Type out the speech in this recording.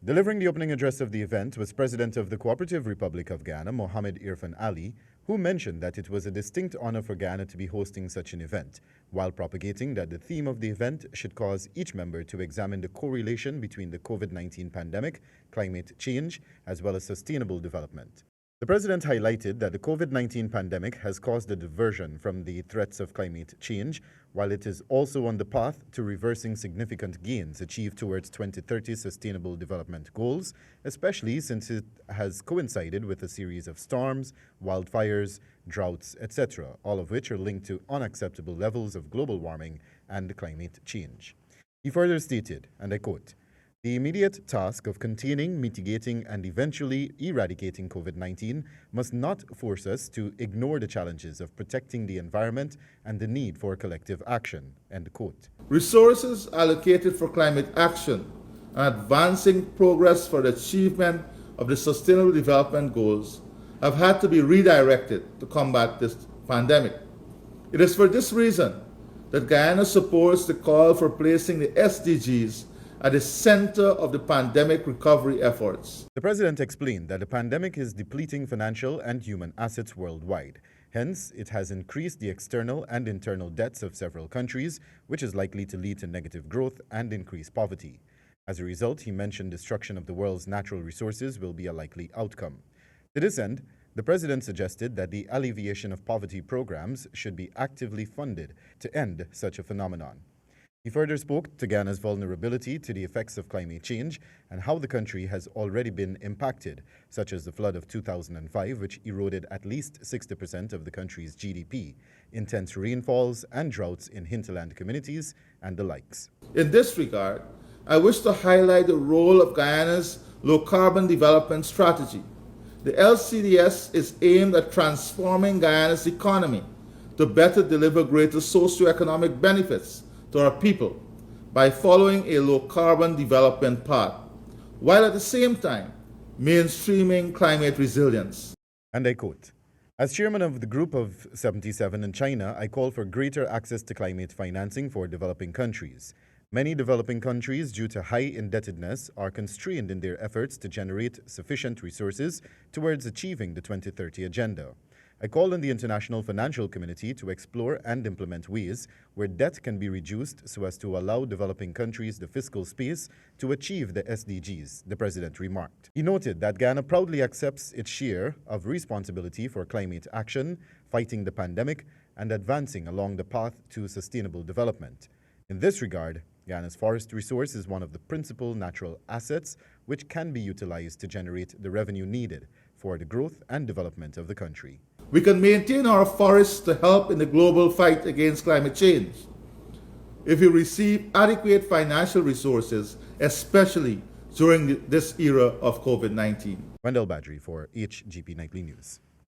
Delivering the opening address of the event was President of the Cooperative Republic of Guyana, Mohamed Irfan Ali, who mentioned that it was a distinct honor for Guyana to be hosting such an event, while propagating that the theme of the event should cause each member to examine the correlation between the COVID-19 pandemic, climate change, as well as sustainable development. The president highlighted that the COVID-19 pandemic has caused a diversion from the threats of climate change, while it is also on the path to reversing significant gains achieved towards 2030 Sustainable Development Goals, especially since it has coincided with a series of storms, wildfires, droughts, etc., all of which are linked to unacceptable levels of global warming and climate change. He further stated, and I quote, "The immediate task of containing, mitigating, and eventually eradicating COVID-19 must not force us to ignore the challenges of protecting the environment and the need for collective action." End quote. Resources allocated for climate action and advancing progress for the achievement of the Sustainable Development Goals have had to be redirected to combat this pandemic. It is for this reason that Guyana supports the call for placing the SDGs at the center of the pandemic recovery efforts. The president explained that the pandemic is depleting financial and human assets worldwide. Hence, it has increased the external and internal debts of several countries, which is likely to lead to negative growth and increased poverty. As a result, he mentioned destruction of the world's natural resources will be a likely outcome. To this end, the president suggested that the alleviation of poverty programs should be actively funded to end such a phenomenon. He further spoke to Guyana's vulnerability to the effects of climate change and how the country has already been impacted, such as the flood of 2005, which eroded at least 60% of the country's GDP, intense rainfalls and droughts in hinterland communities, and the likes. In this regard, I wish to highlight the role of Guyana's low-carbon development strategy. The LCDS is aimed at transforming Guyana's economy to better deliver greater socio-economic benefits to our people by following a low-carbon development path, while at the same time mainstreaming climate resilience. And I quote, "As chairman of the Group of 77 in China, I call for greater access to climate financing for developing countries. Many developing countries, due to high indebtedness, are constrained in their efforts to generate sufficient resources towards achieving the 2030 agenda. I call on the international financial community to explore and implement ways where debt can be reduced so as to allow developing countries the fiscal space to achieve the SDGs," the president remarked. He noted that Guyana proudly accepts its share of responsibility for climate action, fighting the pandemic, and advancing along the path to sustainable development. In this regard, Guyana's forest resource is one of the principal natural assets which can be utilized to generate the revenue needed for the growth and development of the country. We can maintain our forests to help in the global fight against climate change if we receive adequate financial resources, especially during this era of COVID-19. Wendell Badri for HGP Nightly News.